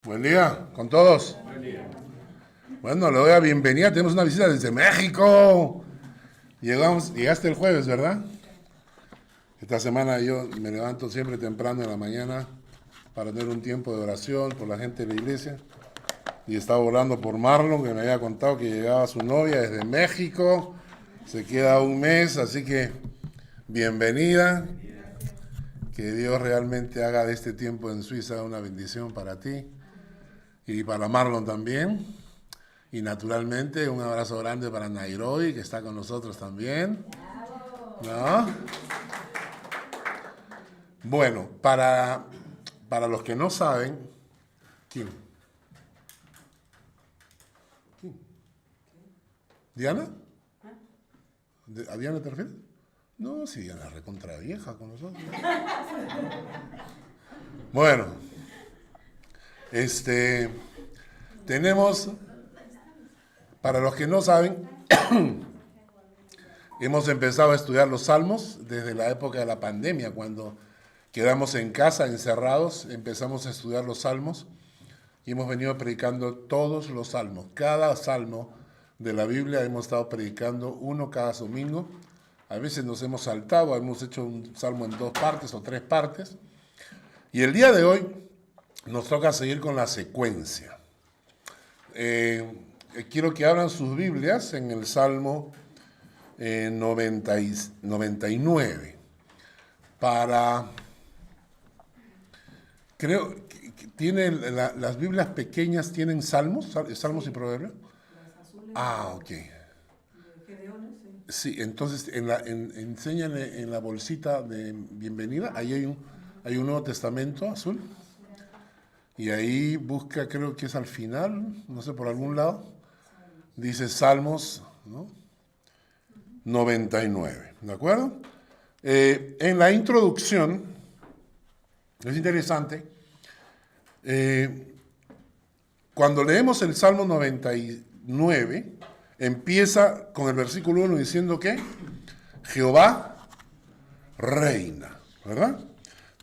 Buen día con todos. Bueno, le doy la bienvenida. Tenemos una visita desde México. Llegaste el jueves, ¿verdad? Esta semana yo me levanto siempre temprano en la mañana para tener un tiempo de oración por la gente de la iglesia. Y estaba orando por Marlon, que me había contado que llegaba su novia desde México. Se queda un mes, así que bienvenida. Que Dios realmente haga de este tiempo en Suiza una bendición para ti y para Marlon también. Y naturalmente un abrazo grande para Nairobi, que está con nosotros también. ¿No? Bueno, para los que no saben, ¿quién? ¿Diana? ¿A Diana te refieres? No, sí, Diana es recontra vieja con nosotros. Bueno, tenemos, para los que no saben, hemos empezado a estudiar los salmos desde la época de la pandemia, cuando quedamos en casa encerrados, empezamos a estudiar los salmos y hemos venido predicando todos los salmos. Cada salmo de la Biblia hemos estado predicando uno cada domingo. A veces nos hemos saltado, hemos hecho un salmo en 2 partes o 3 partes. Y el día de hoy nos toca seguir con la secuencia. Quiero que abran sus Biblias en el Salmo 99. Creo que las Biblias pequeñas tienen salmos y proverbios. Ah, ok. Sí, entonces enséñale en la bolsita de bienvenida, ahí hay un Nuevo Testamento azul. Y ahí busca, creo que es al final, no sé, por algún lado, dice Salmos, ¿no? 99, ¿de acuerdo? En la introducción, es interesante, cuando leemos el Salmo 99, empieza con el versículo 1 diciendo que Jehová reina, ¿verdad?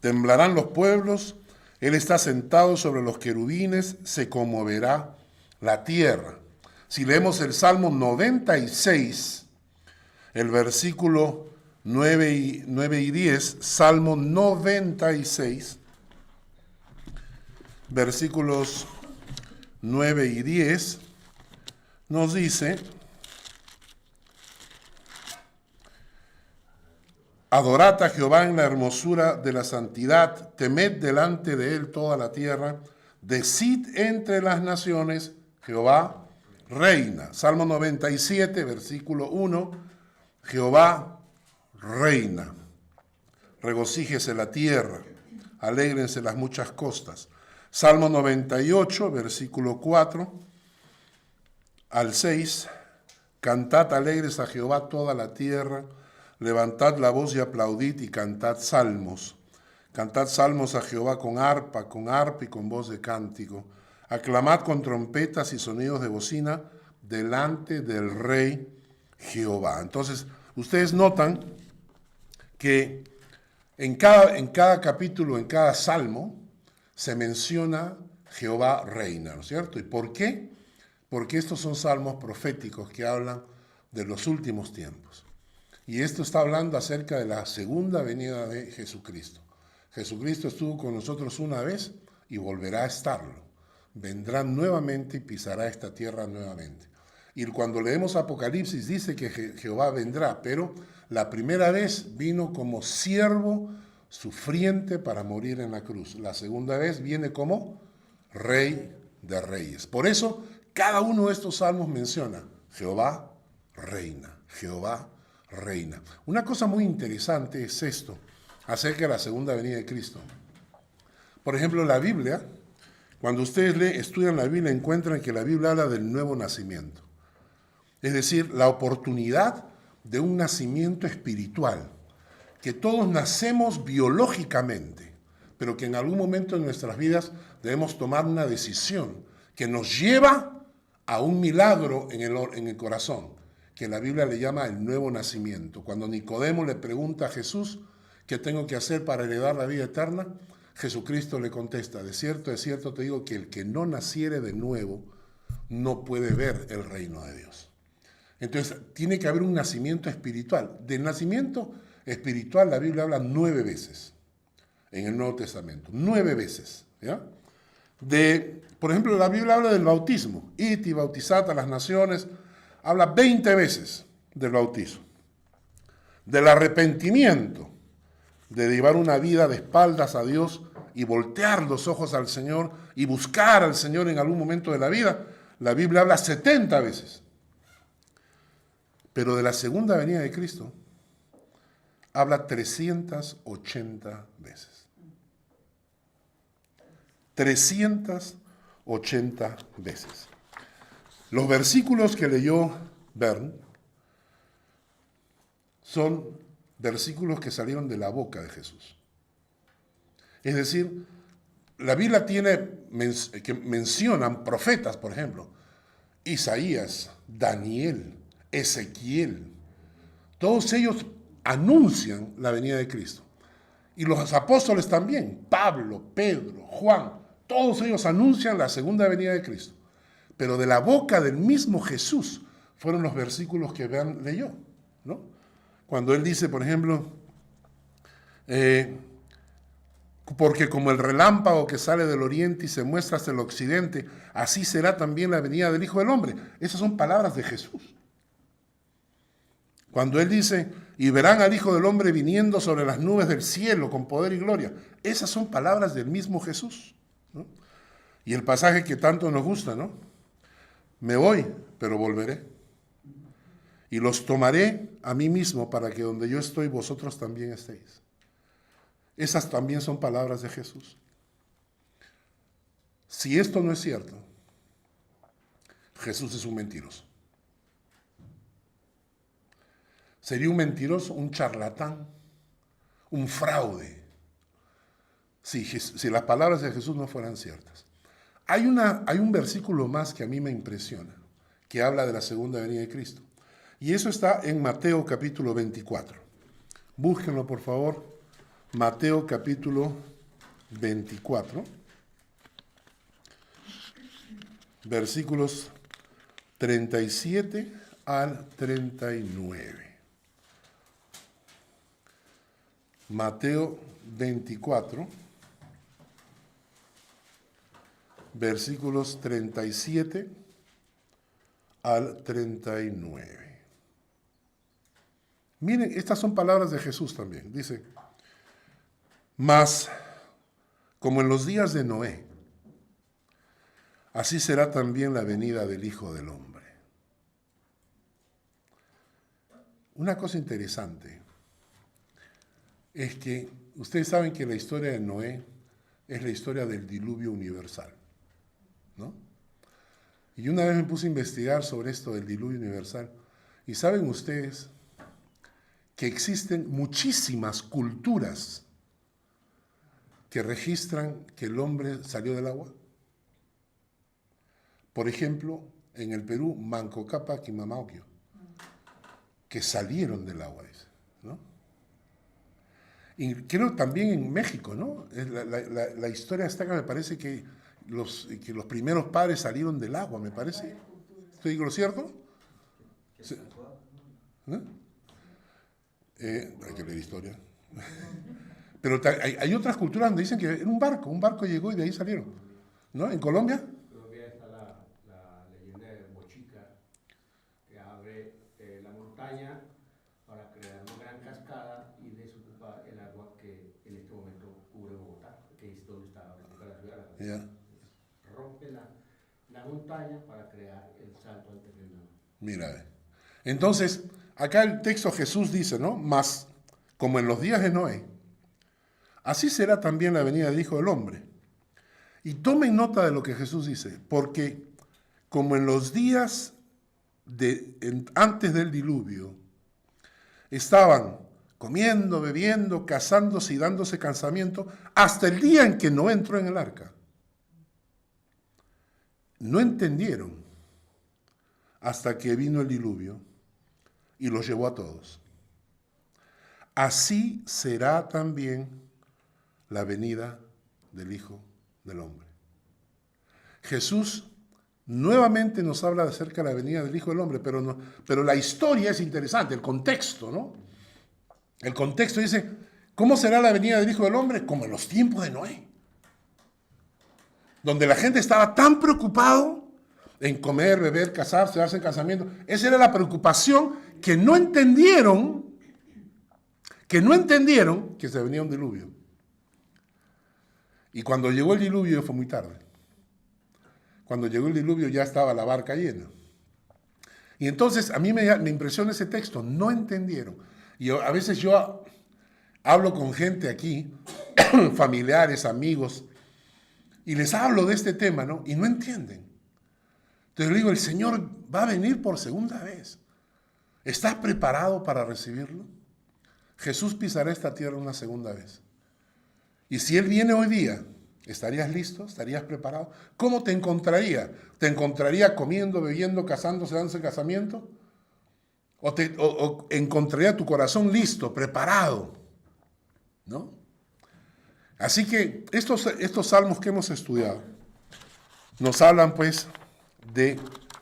Temblarán los pueblos, Él está sentado sobre los querubines, se conmoverá la tierra. Si leemos el Salmo 96, el versículo 9 y 10, Salmo 96, versículos 9 y 10, nos dice: adorad a Jehová en la hermosura de la santidad, temed delante de él toda la tierra, decid entre las naciones, Jehová reina. Salmo 97, versículo 1, Jehová reina. Regocíjese la tierra, alégrense las muchas costas. Salmo 98, versículo 4 al 6, cantad alegres a Jehová toda la tierra, levantad la voz y aplaudid y cantad salmos. Cantad salmos a Jehová con arpa y con voz de cántico. Aclamad con trompetas y sonidos de bocina delante del Rey Jehová. Entonces, ustedes notan que en cada capítulo, en cada salmo, se menciona Jehová reina, ¿no es cierto? ¿Y por qué? Porque estos son salmos proféticos que hablan de los últimos tiempos. Y esto está hablando acerca de la segunda venida de Jesucristo. Jesucristo estuvo con nosotros una vez y volverá a estarlo. Vendrá nuevamente y pisará esta tierra nuevamente. Y cuando leemos Apocalipsis dice que Jehová vendrá, pero la primera vez vino como siervo sufriente para morir en la cruz. La segunda vez viene como Rey de Reyes. Por eso cada uno de estos salmos menciona Jehová reina, Jehová reina. Una cosa muy interesante es esto, acerca de la segunda venida de Cristo. Por ejemplo, la Biblia, cuando ustedes estudian la Biblia, encuentran que la Biblia habla del nuevo nacimiento. Es decir, la oportunidad de un nacimiento espiritual, que todos nacemos biológicamente, pero que en algún momento de nuestras vidas debemos tomar una decisión que nos lleva a un milagro en el corazón, que la Biblia le llama el nuevo nacimiento. Cuando Nicodemo le pregunta a Jesús, ¿qué tengo que hacer para heredar la vida eterna? Jesucristo le contesta, de cierto te digo que el que no naciere de nuevo no puede ver el reino de Dios. Entonces, tiene que haber un nacimiento espiritual. Del nacimiento espiritual la Biblia habla 9 veces en el Nuevo Testamento. 9 veces, ¿ya? Por ejemplo, la Biblia habla del bautismo. Id y bautizad a las naciones. Habla 20 veces del bautismo. Del arrepentimiento, de llevar una vida de espaldas a Dios y voltear los ojos al Señor y buscar al Señor en algún momento de la vida, la Biblia habla 70 veces. Pero de la segunda venida de Cristo, habla 380 veces. 380 veces. Los versículos que leyó Bern son versículos que salieron de la boca de Jesús. Es decir, la Biblia que mencionan profetas, por ejemplo, Isaías, Daniel, Ezequiel. Todos ellos anuncian la venida de Cristo. Y los apóstoles también, Pablo, Pedro, Juan, todos ellos anuncian la segunda venida de Cristo. Pero de la boca del mismo Jesús fueron los versículos que Bern leyó, ¿no? Cuando él dice, por ejemplo, porque como el relámpago que sale del oriente y se muestra hasta el occidente, así será también la venida del Hijo del Hombre. Esas son palabras de Jesús. Cuando él dice, y verán al Hijo del Hombre viniendo sobre las nubes del cielo con poder y gloria, esas son palabras del mismo Jesús, ¿no? Y el pasaje que tanto nos gusta, ¿no? Me voy, pero volveré. Y los tomaré a mí mismo para que donde yo estoy, vosotros también estéis. Esas también son palabras de Jesús. Si esto no es cierto, Jesús es un mentiroso. Sería un mentiroso, un charlatán, un fraude, si las palabras de Jesús no fueran ciertas. Hay un versículo más que a mí me impresiona, que habla de la segunda venida de Cristo. Y eso está en Mateo capítulo 24. Búsquenlo, por favor. Mateo capítulo 24. Versículos 37 al 39. Mateo 24, versículos 37 al 39. Miren, estas son palabras de Jesús también. Dice, mas como en los días de Noé, así será también la venida del Hijo del Hombre. Una cosa interesante es que ustedes saben que la historia de Noé es la historia del diluvio universal, ¿no? Y una vez me puse a investigar sobre esto del diluvio universal, y saben ustedes que existen muchísimas culturas que registran que el hombre salió del agua. Por ejemplo, en el Perú, Manco Cápac y Mamauquio, que salieron del agua, dice, ¿no? Y creo también en México, ¿no? La historia está que me parece que los primeros padres salieron del agua, me parece. ¿Estoy digo lo cierto? Sí. ¿No? Hay que leer historia. Pero hay otras culturas donde dicen que en un barco llegó y de ahí salieron, ¿no? ¿En Colombia? En Colombia está la leyenda de Bochica, que abre la montaña para crear una gran cascada y desocupa el agua que en este momento cubre Bogotá, que es donde está la ciudad. Yeah. Rompe la montaña para crear el salto al terreno. Mira, entonces, acá el texto Jesús dice, ¿no? Mas, como en los días de Noé, así será también la venida del Hijo del Hombre. Y tomen nota de lo que Jesús dice, porque como en los días antes del diluvio, estaban comiendo, bebiendo, casándose y dándose casamiento, hasta el día en que Noé entró en el arca. No entendieron hasta que vino el diluvio y los llevó a todos. Así será también la venida del Hijo del Hombre. Jesús nuevamente nos habla acerca de la venida del Hijo del Hombre, pero la historia es interesante, el contexto, ¿no? El contexto dice, ¿cómo será la venida del Hijo del Hombre? Como en los tiempos de Noé, donde la gente estaba tan preocupado en comer, beber, casarse, darse en casamiento. Esa era la preocupación que no entendieron que se venía un diluvio. Y cuando llegó el diluvio fue muy tarde. Cuando llegó el diluvio ya estaba la barca llena. Y entonces a mí me impresiona ese texto, no entendieron. Y a veces yo hablo con gente aquí, familiares, amigos, y les hablo de este tema, ¿no? Y no entienden. Entonces le digo, el Señor va a venir por segunda vez. ¿Estás preparado para recibirlo? Jesús pisará esta tierra una segunda vez. Y si Él viene hoy día, ¿estarías listo? ¿Estarías preparado? ¿Cómo te encontraría? ¿Te encontraría comiendo, bebiendo, casándose, dándose casamiento? ¿O encontraría tu corazón listo, preparado? ¿No? Así que estos salmos que hemos estudiado nos hablan pues de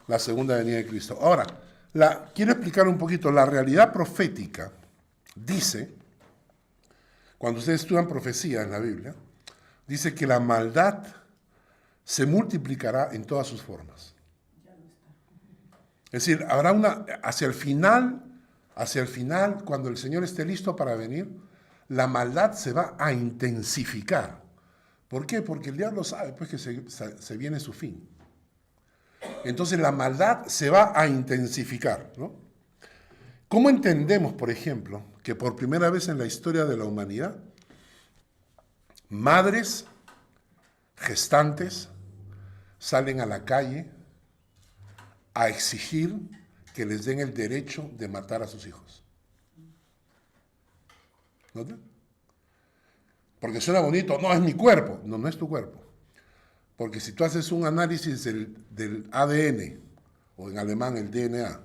la segunda venida de Cristo. Ahora, quiero explicar un poquito. La realidad profética dice, cuando ustedes estudian profecía en la Biblia, dice que la maldad se multiplicará en todas sus formas. Es decir, habrá hacia el final, cuando el Señor esté listo para venir, la maldad se va a intensificar. ¿Por qué? Porque el diablo sabe pues, que se viene su fin. Entonces la maldad se va a intensificar, ¿no? ¿Cómo entendemos, por ejemplo, que por primera vez en la historia de la humanidad, madres gestantes salen a la calle a exigir que les den el derecho de matar a sus hijos? ¿No? Porque suena bonito, no, es mi cuerpo. No, no es tu cuerpo. Porque si tú haces un análisis del ADN, o en alemán el DNA,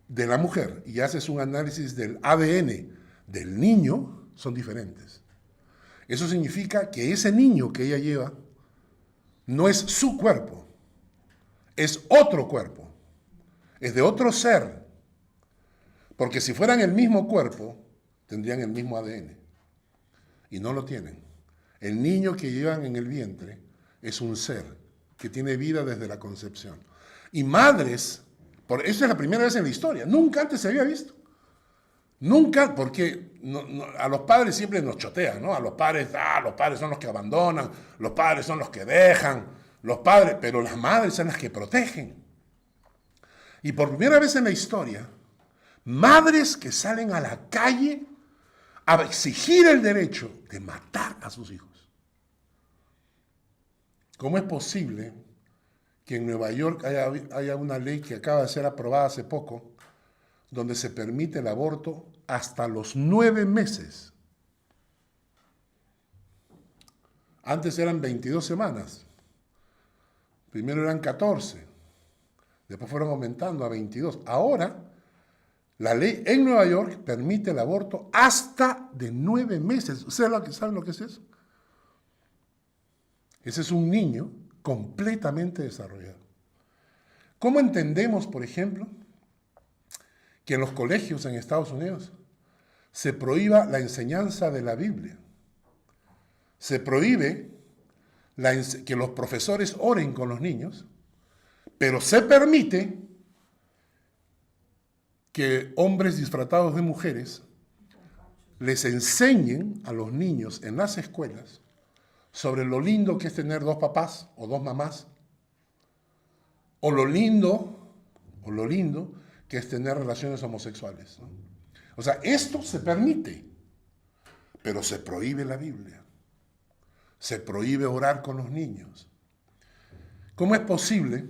de la mujer, y haces un análisis del ADN del niño, son diferentes. Eso significa que ese niño que ella lleva no es su cuerpo, es otro cuerpo, es de otro ser. Porque si fueran el mismo cuerpo, tendrían el mismo ADN. Y no lo tienen. El niño que llevan en el vientre es un ser que tiene vida desde la concepción. Y madres, eso es la primera vez en la historia, nunca antes se había visto. Nunca, porque a los padres siempre nos chotean, ¿no? A los padres son los que abandonan, los padres son los que dejan, pero las madres son las que protegen. Y por primera vez en la historia, madres que salen a la calle a exigir el derecho de matar a sus hijos. ¿Cómo es posible que en Nueva York haya una ley que acaba de ser aprobada hace poco, donde se permite el aborto hasta los 9 meses? Antes eran 22 semanas. Primero eran 14. Después fueron aumentando a 22. Ahora, la ley en Nueva York permite el aborto hasta de 9 meses. ¿Ustedes saben lo que es eso? Ese es un niño completamente desarrollado. ¿Cómo entendemos, por ejemplo, que en los colegios en Estados Unidos se prohíba la enseñanza de la Biblia? Se prohíbe que los profesores oren con los niños, pero se permite que hombres disfrazados de mujeres les enseñen a los niños en las escuelas sobre lo lindo que es tener 2 papás o 2 mamás, o lo lindo que es tener relaciones homosexuales, ¿no? O sea, esto se permite, pero se prohíbe la Biblia. Se prohíbe orar con los niños. ¿Cómo es posible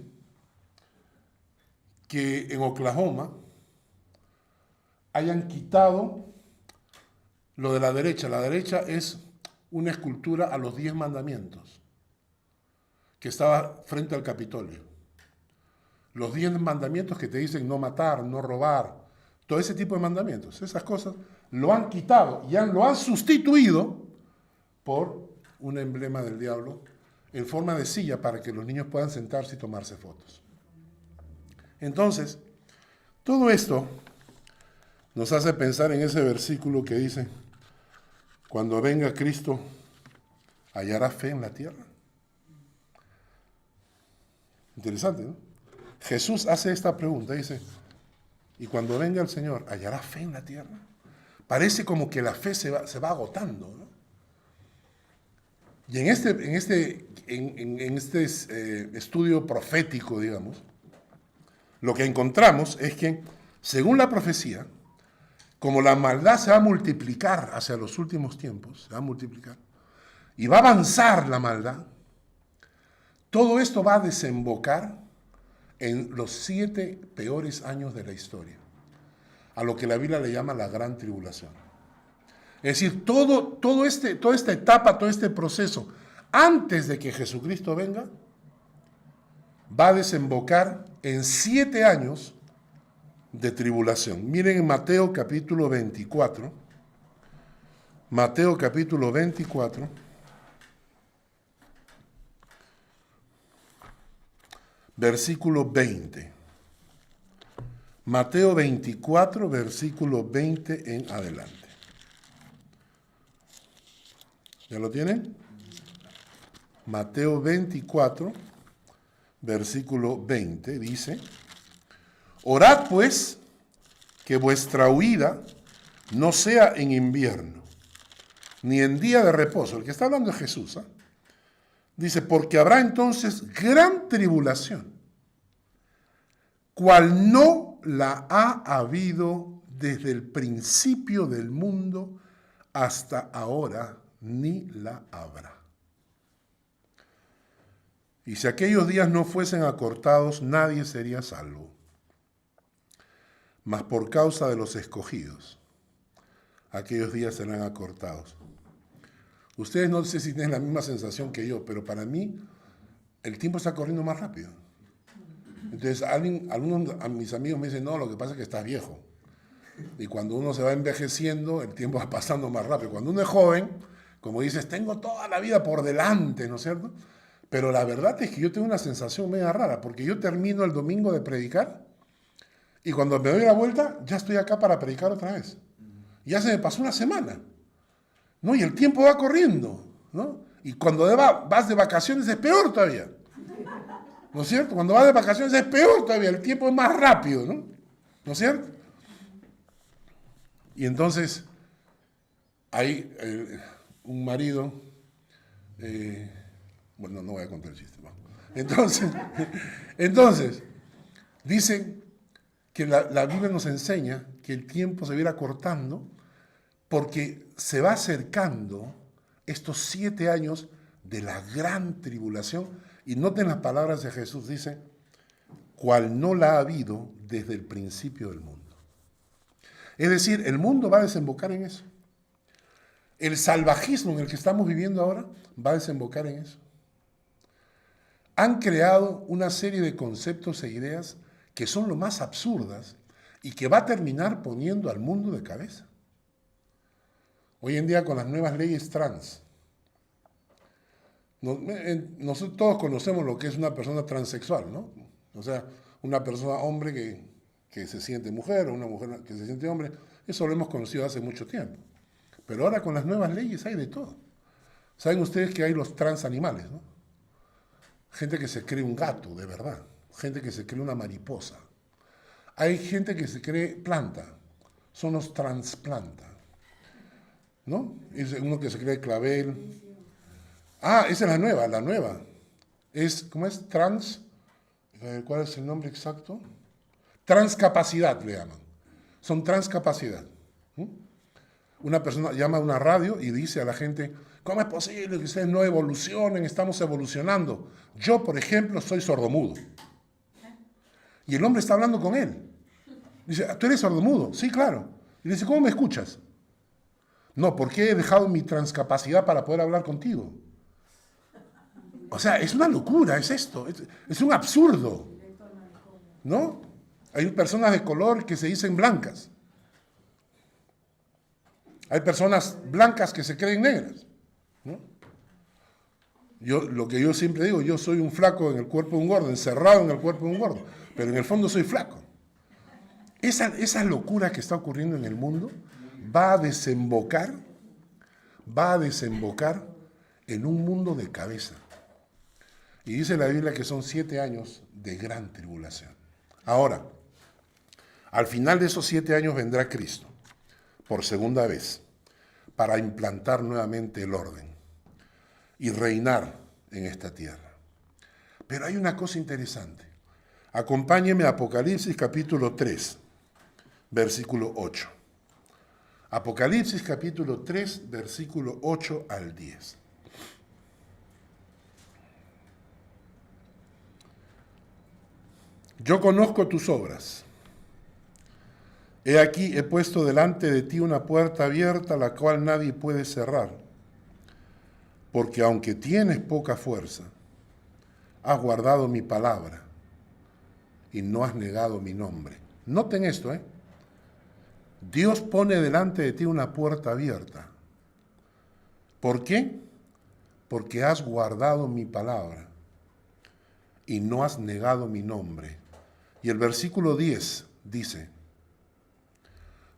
que en Oklahoma hayan quitado lo de la derecha? La derecha es una escultura a los 10 mandamientos que estaba frente al Capitolio. Los 10 mandamientos que te dicen no matar, no robar, todo ese tipo de mandamientos, esas cosas lo han quitado y lo han sustituido por un emblema del diablo en forma de silla para que los niños puedan sentarse y tomarse fotos. Entonces, todo esto nos hace pensar en ese versículo que dice, cuando venga Cristo, ¿hallará fe en la tierra? Interesante, ¿no? Jesús hace esta pregunta, dice, y cuando venga el Señor, ¿hallará fe en la tierra? Parece como que la fe se va agotando, ¿no? Y en este estudio profético, digamos, lo que encontramos es que, según la profecía, como la maldad se va a multiplicar hacia los últimos tiempos, se va a multiplicar, y va a avanzar la maldad, todo esto va a desembocar en los 7 peores años de la historia, a lo que la Biblia le llama la gran tribulación. Es decir, toda esta etapa, todo este proceso, antes de que Jesucristo venga, va a desembocar en 7 años de tribulación. Miren en Mateo capítulo 24, Mateo capítulo 24, versículo 20. Mateo 24, versículo 20 en adelante. ¿Ya lo tienen? Mateo 24, versículo 20 dice, orad pues que vuestra huida no sea en invierno, ni en día de reposo. El que está hablando es Jesús, ¿eh? Dice, porque habrá entonces gran tribulación, cual no la ha habido desde el principio del mundo hasta ahora, ni la habrá. Y si aquellos días no fuesen acortados, nadie sería salvo. Mas por causa de los escogidos, aquellos días serán acortados. Ustedes no sé si tienen la misma sensación que yo, pero para mí el tiempo está corriendo más rápido. Entonces algunos a mis amigos me dicen, no, lo que pasa es que estás viejo. Y cuando uno se va envejeciendo, el tiempo va pasando más rápido. Cuando uno es joven, como dices, tengo toda la vida por delante, ¿no es cierto? Pero la verdad es que yo tengo una sensación media rara, porque yo termino el domingo de predicar y cuando me doy la vuelta, ya estoy acá para predicar otra vez. Ya se me pasó una semana, ¿no? Y el tiempo va corriendo, ¿no? Y cuando vas de vacaciones es peor todavía, ¿no es cierto? Cuando vas de vacaciones es peor todavía, el tiempo es más rápido, ¿no? ¿No es cierto? Y entonces, hay un marido, bueno, no voy a contar el chiste, ¿no? Entonces, dicen que la Biblia nos enseña que el tiempo se va a ir acortando porque se va acercando estos 7 años de la gran tribulación. Y noten las palabras de Jesús, dice, cual no la ha habido desde el principio del mundo. Es decir, el mundo va a desembocar en eso. El salvajismo en el que estamos viviendo ahora va a desembocar en eso. Han creado una serie de conceptos e ideas que son lo más absurdas y que va a terminar poniendo al mundo de cabeza. Hoy en día con las nuevas leyes trans, nosotros todos conocemos lo que es una persona transexual, ¿no? O sea, una persona hombre que se siente mujer o una mujer que se siente hombre, eso lo hemos conocido hace mucho tiempo. Pero ahora con las nuevas leyes hay de todo. Saben ustedes que hay los transanimales, ¿no? Gente que se cree un gato, de verdad. Gente que se cree una mariposa. Hay gente que se cree planta. Son los transplantas, ¿no? Es uno que se cree clavel. Ah, esa es la nueva, la nueva. ¿Cómo es? ¿Cuál es el nombre exacto? Transcapacidad le llaman. Son transcapacidad. Una persona llama a una radio y dice a la gente, ¿cómo es posible que ustedes no evolucionen? Estamos evolucionando. Yo, por ejemplo, soy sordomudo. Y el hombre está hablando con él. Dice, ¿tú eres sordomudo? Sí, claro. Y dice, ¿cómo me escuchas? No, porque he dejado mi transcapacidad para poder hablar contigo. O sea, es una locura, es esto. Es un absurdo. ¿No? Hay personas de color que se dicen blancas. Hay personas blancas que se creen negras, ¿no? Lo que yo siempre digo, yo soy un flaco en el cuerpo de un gordo, encerrado en el cuerpo de un gordo, pero en el fondo soy flaco. Esa locura que está ocurriendo en el mundo va a desembocar en un mundo de cabeza. Y dice la Biblia que son 7 años de gran tribulación. Ahora, al final de esos 7 años vendrá Cristo, por segunda vez, para implantar nuevamente el orden y reinar en esta tierra. Pero hay una cosa interesante. Acompáñeme a Apocalipsis capítulo 3, versículo 8. Apocalipsis capítulo 3, versículo 8 al 10. Yo conozco tus obras. He aquí, he puesto delante de ti una puerta abierta, la cual nadie puede cerrar. Porque aunque tienes poca fuerza, has guardado mi palabra y no has negado mi nombre. Noten esto, Dios pone delante de ti una puerta abierta. ¿Por qué? Porque has guardado mi palabra y no has negado mi nombre. Y el versículo 10 dice,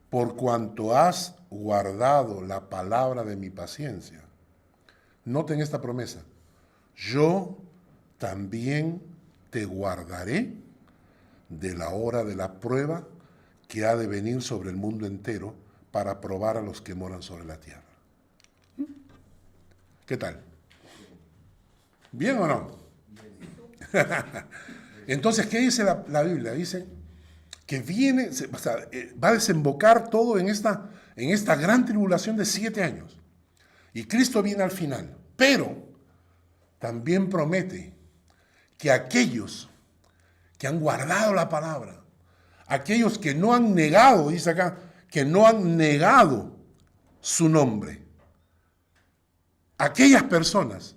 por cuanto has guardado la palabra de mi paciencia. Noten esta promesa. Yo también te guardaré de la hora de la prueba que ha de venir sobre el mundo entero para probar a los que moran sobre la tierra. ¿Qué tal? ¿Bien o no? Entonces, ¿qué dice la Biblia? Dice que viene, o sea, va a desembocar todo en esta gran tribulación de 7 años. Y Cristo viene al final. Pero también promete que aquellos que han guardado la palabra, aquellos que no han negado, dice acá, que no han negado su nombre, aquellas personas,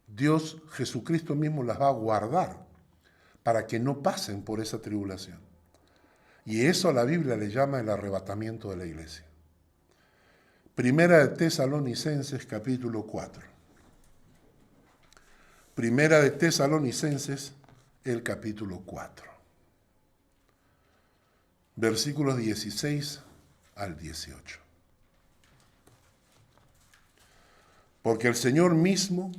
Dios, Jesucristo mismo las va a guardar para que no pasen por esa tribulación. Y eso la Biblia le llama el arrebatamiento de la iglesia. Primera de Tesalonicenses capítulo 4. Primera de Tesalonicenses, el capítulo 4. Versículos 16 al 18. Porque el Señor mismo,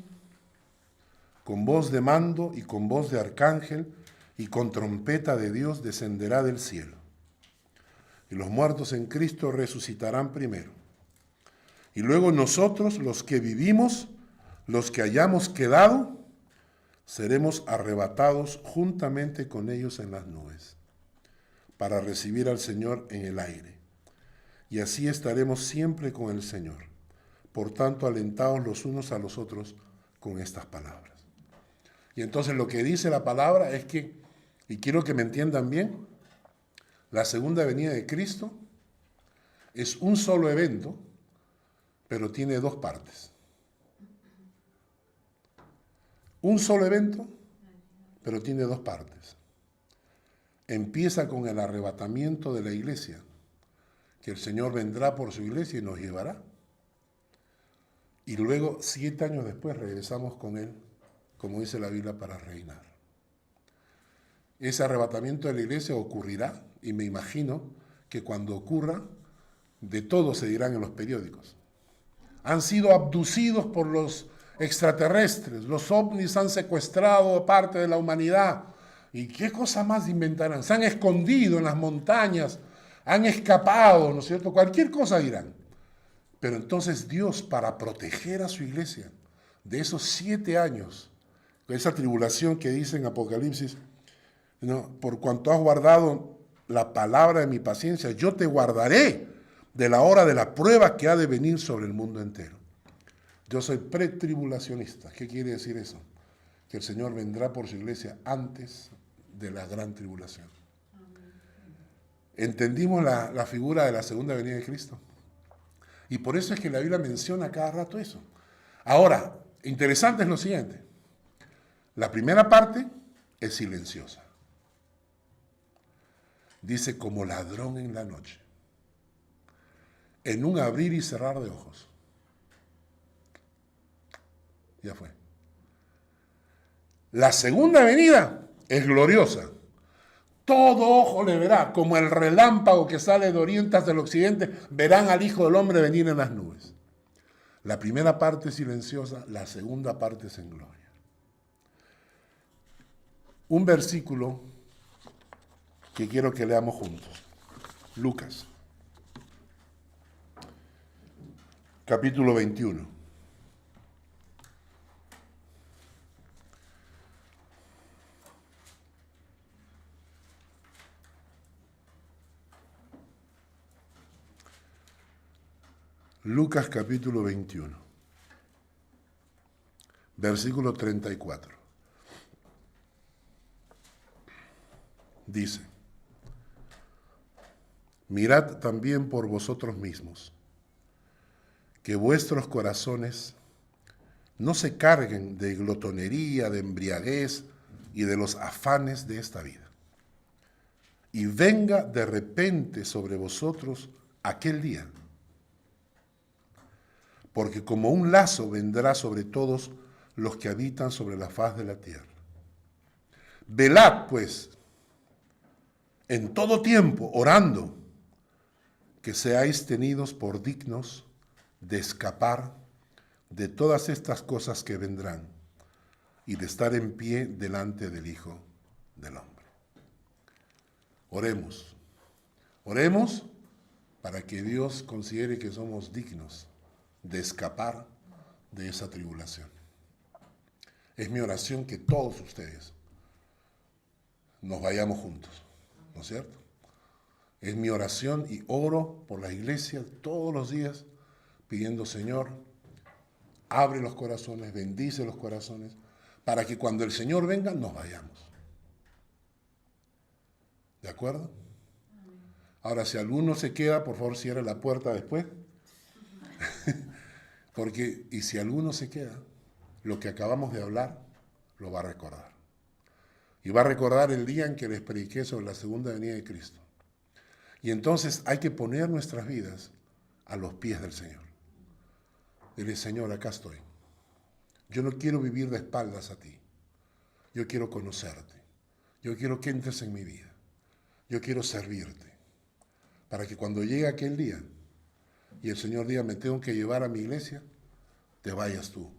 con voz de mando y con voz de arcángel y con trompeta de Dios, descenderá del cielo. Y los muertos en Cristo resucitarán primero. Y luego nosotros, los que vivimos, los que hayamos quedado, seremos arrebatados juntamente con ellos en las nubes, para recibir al Señor en el aire. Y así estaremos siempre con el Señor. Por tanto, alentaos los unos a los otros con estas palabras. Y entonces lo que dice la palabra es que, y quiero que me entiendan bien, la segunda venida de Cristo es un solo evento, pero tiene 2 partes. Un solo evento, pero tiene 2 partes. Empieza con el arrebatamiento de la iglesia, que el Señor vendrá por su iglesia y nos llevará. Y luego, 7 años después, regresamos con Él, como dice la Biblia, para reinar. Ese arrebatamiento de la iglesia ocurrirá, y me imagino que cuando ocurra, de todo se dirán en los periódicos. Han sido abducidos por los extraterrestres, los ovnis han secuestrado parte de la humanidad. ¿Y qué cosa más inventarán? Se han escondido en las montañas, han escapado, ¿no es cierto? Cualquier cosa dirán. Pero entonces Dios, para proteger a su iglesia de esos 7 años, de esa tribulación que dice en Apocalipsis, ¿no? Por cuanto has guardado la palabra de mi paciencia, yo te guardaré de la hora de la prueba que ha de venir sobre el mundo entero. Yo soy pretribulacionista. ¿Qué quiere decir eso? Que el Señor vendrá por su iglesia antes de la gran tribulación. ¿Entendimos la figura de la segunda venida de Cristo? Y por eso es que la Biblia menciona cada rato eso. Ahora, interesante es lo siguiente. La primera parte es silenciosa. Dice, como ladrón en la noche, en un abrir y cerrar de ojos. Ya fue. La segunda venida es gloriosa. Todo ojo le verá, como el relámpago que sale de oriente hasta el occidente, verán al Hijo del Hombre venir en las nubes. La primera parte es silenciosa, la segunda parte es en gloria. Un versículo que quiero que leamos juntos. Lucas, capítulo 21. Lucas capítulo 21, versículo 34. Dice: mirad también por vosotros mismos, que vuestros corazones no se carguen de glotonería, de embriaguez y de los afanes de esta vida. Y venga de repente sobre vosotros aquel día, porque como un lazo vendrá sobre todos los que habitan sobre la faz de la tierra. Velad, pues, en todo tiempo, orando, que seáis tenidos por dignos de escapar de todas estas cosas que vendrán y de estar en pie delante del Hijo del Hombre. Oremos. Oremos para que Dios considere que somos dignos de escapar de esa tribulación. Es mi oración que todos ustedes nos vayamos juntos, ¿no es cierto? Es mi oración y oro por la iglesia todos los días pidiendo: Señor, abre los corazones, bendice los corazones, para que cuando el Señor venga nos vayamos. ¿De acuerdo? Ahora, si alguno se queda, por favor cierre la puerta después. Porque, y si alguno se queda, lo que acabamos de hablar lo va a recordar. Y va a recordar el día en que les prediqué sobre la segunda venida de Cristo. Y entonces hay que poner nuestras vidas a los pies del Señor. Dile: Señor, acá estoy. Yo no quiero vivir de espaldas a ti. Yo quiero conocerte. Yo quiero que entres en mi vida. Yo quiero servirte. Para que cuando llegue aquel día y el Señor diga: me tengo que llevar a mi iglesia, te vayas tú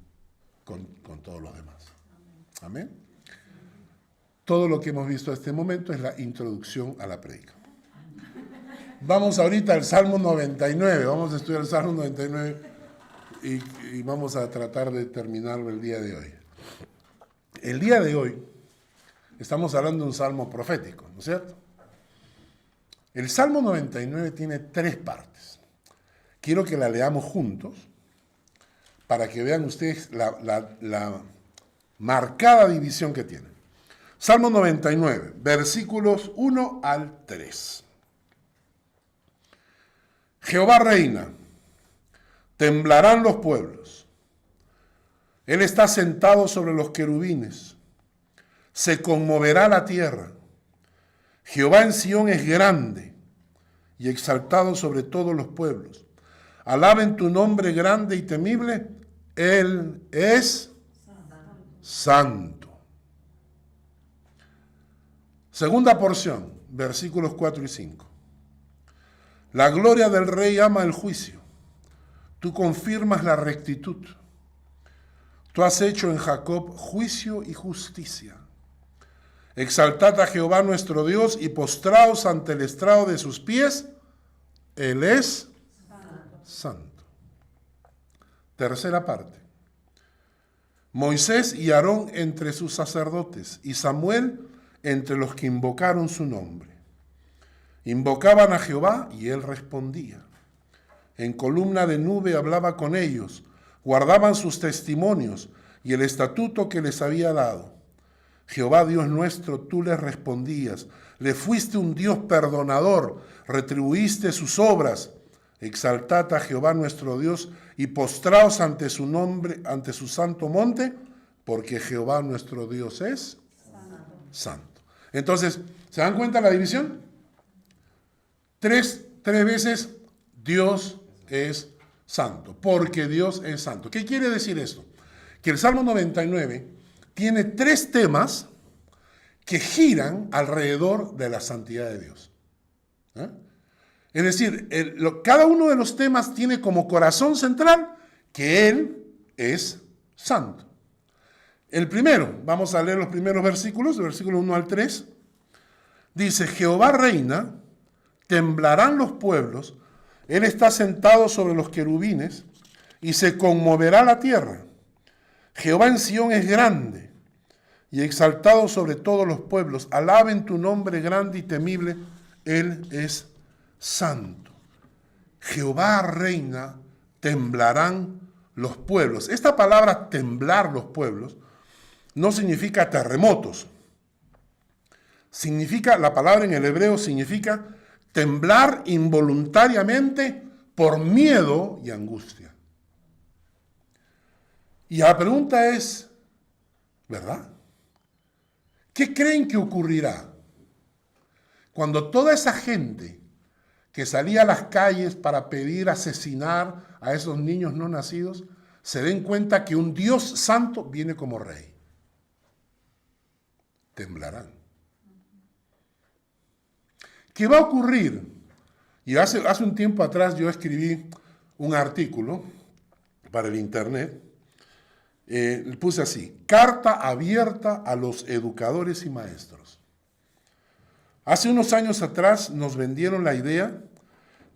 con todos los demás. Amén. Todo lo que hemos visto hasta este momento es la introducción a la prédica. Vamos ahorita al Salmo 99. Vamos a estudiar el Salmo 99 y vamos a tratar de terminarlo el día de hoy. El día de hoy estamos hablando de un salmo profético, ¿no es cierto? El Salmo 99 tiene 3 partes. Quiero que la leamos juntos para que vean ustedes la marcada división que tiene. Salmo 99, versículos 1 al 3. Jehová reina, temblarán los pueblos. Él está sentado sobre los querubines. Se conmoverá la tierra. Jehová en Sión es grande y exaltado sobre todos los pueblos. Alaben tu nombre grande y temible. Él es santo. Segunda porción, versículos 4 y 5. La gloria del rey ama el juicio. Tú confirmas la rectitud. Tú has hecho en Jacob juicio y justicia. Exaltad a Jehová nuestro Dios y postraos ante el estrado de sus pies. Él es santo. Tercera parte. Moisés y Aarón entre sus sacerdotes y Samuel entre los que invocaron su nombre. Invocaban a Jehová y él respondía. En columna de nube hablaba con ellos, guardaban sus testimonios y el estatuto que les había dado. Jehová Dios nuestro, tú les respondías, le fuiste un Dios perdonador, retribuiste sus obras. Exaltad a Jehová nuestro Dios y postraos ante su nombre, ante su santo monte, porque Jehová nuestro Dios es santo. Entonces, ¿se dan cuenta la división? Tres veces Dios es santo, porque Dios es santo. ¿Qué quiere decir esto? Que el Salmo 99 tiene 3 temas que giran alrededor de la santidad de Dios. ¿Eh? Es decir, cada uno de los temas tiene como corazón central que Él es santo. El primero, vamos a leer los primeros versículos, del versículo 1 al 3. Dice, Jehová reina, temblarán los pueblos, Él está sentado sobre los querubines y se conmoverá la tierra. Jehová en Sión es grande y exaltado sobre todos los pueblos. Alaben tu nombre grande y temible, Él es santo. Jehová reina, temblarán los pueblos. Esta palabra temblar los pueblos no significa terremotos. La palabra en el hebreo significa temblar involuntariamente por miedo y angustia. Y la pregunta es, ¿verdad? ¿Qué creen que ocurrirá cuando toda esa gente que salía a las calles para pedir asesinar a esos niños no nacidos se den cuenta que un Dios santo viene como rey? Temblarán. ¿Qué va a ocurrir? Y hace un tiempo atrás yo escribí un artículo para el internet. Puse así, carta abierta a los educadores y maestros. Hace unos años atrás nos vendieron la idea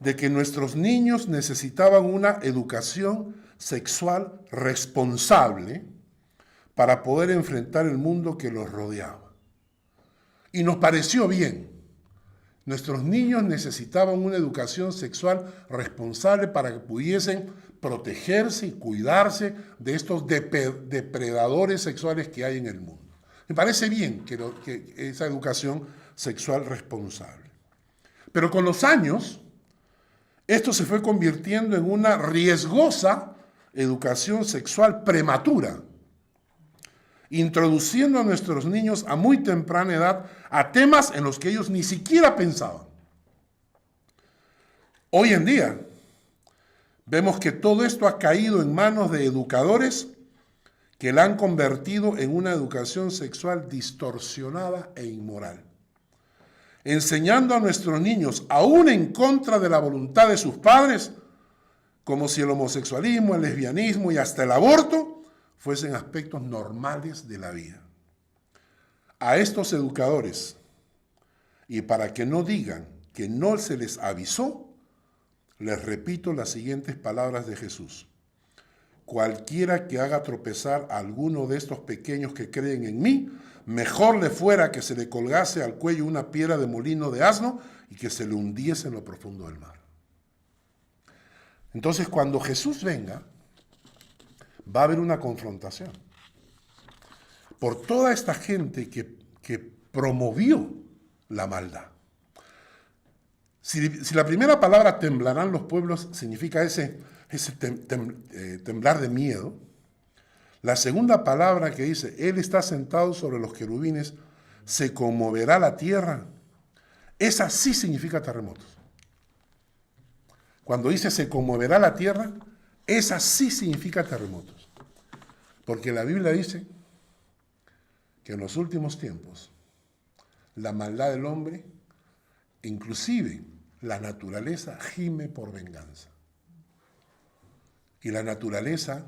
de que nuestros niños necesitaban una educación sexual responsable para poder enfrentar el mundo que los rodeaba. Y nos pareció bien. Nuestros niños necesitaban una educación sexual responsable para que pudiesen protegerse y cuidarse de estos depredadores sexuales que hay en el mundo. Me parece bien que esa educación sexual responsable. Pero con los años, esto se fue convirtiendo en una riesgosa educación sexual prematura, introduciendo a nuestros niños a muy temprana edad a temas en los que ellos ni siquiera pensaban. Hoy en día, vemos que todo esto ha caído en manos de educadores que la han convertido en una educación sexual distorsionada e inmoral, enseñando a nuestros niños, aún en contra de la voluntad de sus padres, como si el homosexualismo, el lesbianismo y hasta el aborto fuesen aspectos normales de la vida. A estos educadores, y para que no digan que no se les avisó, les repito las siguientes palabras de Jesús. Cualquiera que haga tropezar a alguno de estos pequeños que creen en mí, mejor le fuera que se le colgase al cuello una piedra de molino de asno y que se le hundiese en lo profundo del mar. Entonces, cuando Jesús venga, va a haber una confrontación por toda esta gente que promovió la maldad. Si la primera palabra temblarán los pueblos significa ese temblar de miedo, la segunda palabra que dice, Él está sentado sobre los querubines, se conmoverá la tierra, esa sí significa terremotos. Cuando dice se conmoverá la tierra, esa sí significa terremotos. Porque la Biblia dice que en los últimos tiempos la maldad del hombre, inclusive la naturaleza, gime por venganza. Y la naturaleza,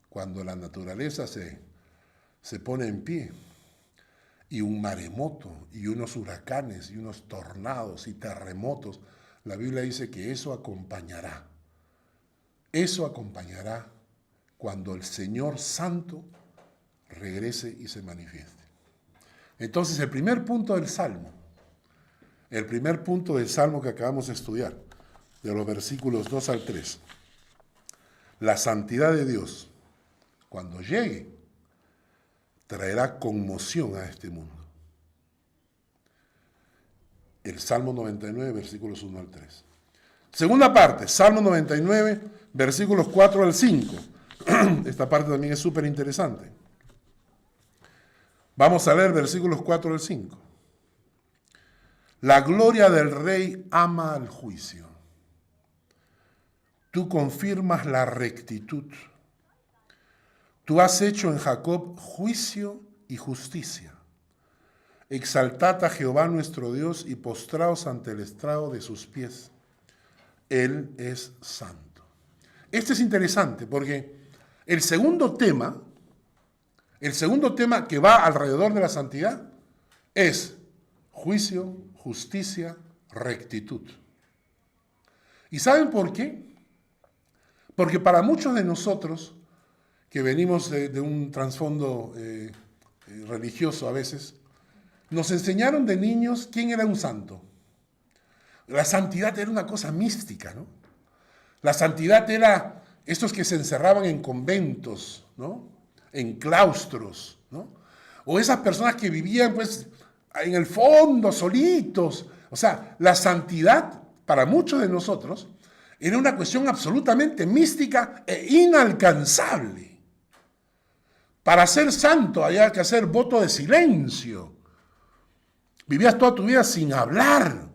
cuando la naturaleza se pone en pie, y un maremoto, y unos huracanes, y unos tornados, y terremotos, la Biblia dice que eso acompañará. Eso acompañará cuando el Señor Santo regrese y se manifieste. Entonces, el primer punto del Salmo que acabamos de estudiar, de los versículos 2 al 3, la santidad de Dios, cuando llegue, traerá conmoción a este mundo. El Salmo 99, versículos 1 al 3. Segunda parte, Salmo 99, versículos 4 al 5. Esta parte también es súper interesante. Vamos a leer versículos 4 al 5. La gloria del Rey ama al juicio. Tú confirmas la rectitud. Tú has hecho en Jacob juicio y justicia. Exaltad a Jehová nuestro Dios y postraos ante el estrado de sus pies. Él es santo. Este es interesante porque el segundo tema que va alrededor de la santidad es juicio, justicia, rectitud. ¿Y saben por qué? Porque para muchos de nosotros, que venimos de un trasfondo religioso a veces, nos enseñaron de niños quién era un santo. La santidad era una cosa mística, ¿no? La santidad era estos que se encerraban en conventos, ¿no? En claustros, ¿no? O esas personas que vivían, pues, en el fondo, solitos. O sea, la santidad, para muchos de nosotros, era una cuestión absolutamente mística e inalcanzable. Para ser santo había que hacer voto de silencio. Vivías toda tu vida sin hablar.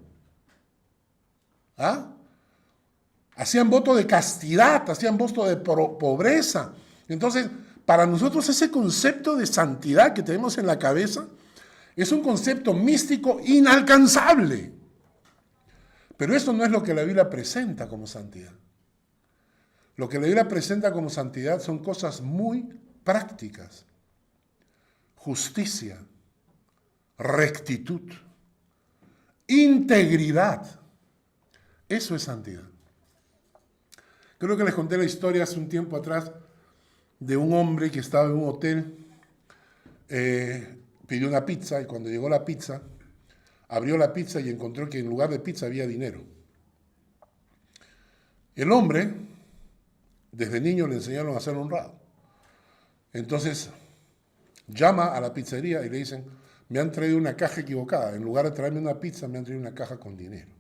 ¿Ah? Hacían voto de castidad, hacían voto de pobreza. Entonces, para nosotros ese concepto de santidad que tenemos en la cabeza es un concepto místico inalcanzable. Pero eso no es lo que la Biblia presenta como santidad. Lo que la Biblia presenta como santidad son cosas muy prácticas. Justicia, rectitud, integridad. Eso es santidad. Creo que les conté la historia hace un tiempo atrás de un hombre que estaba en un hotel, pidió una pizza y cuando llegó la pizza, abrió la pizza y encontró que en lugar de pizza había dinero. El hombre, desde niño le enseñaron a ser honrado. Entonces, llama a la pizzería y le dicen, me han traído una caja equivocada. En lugar de traerme una pizza, me han traído una caja con dinero.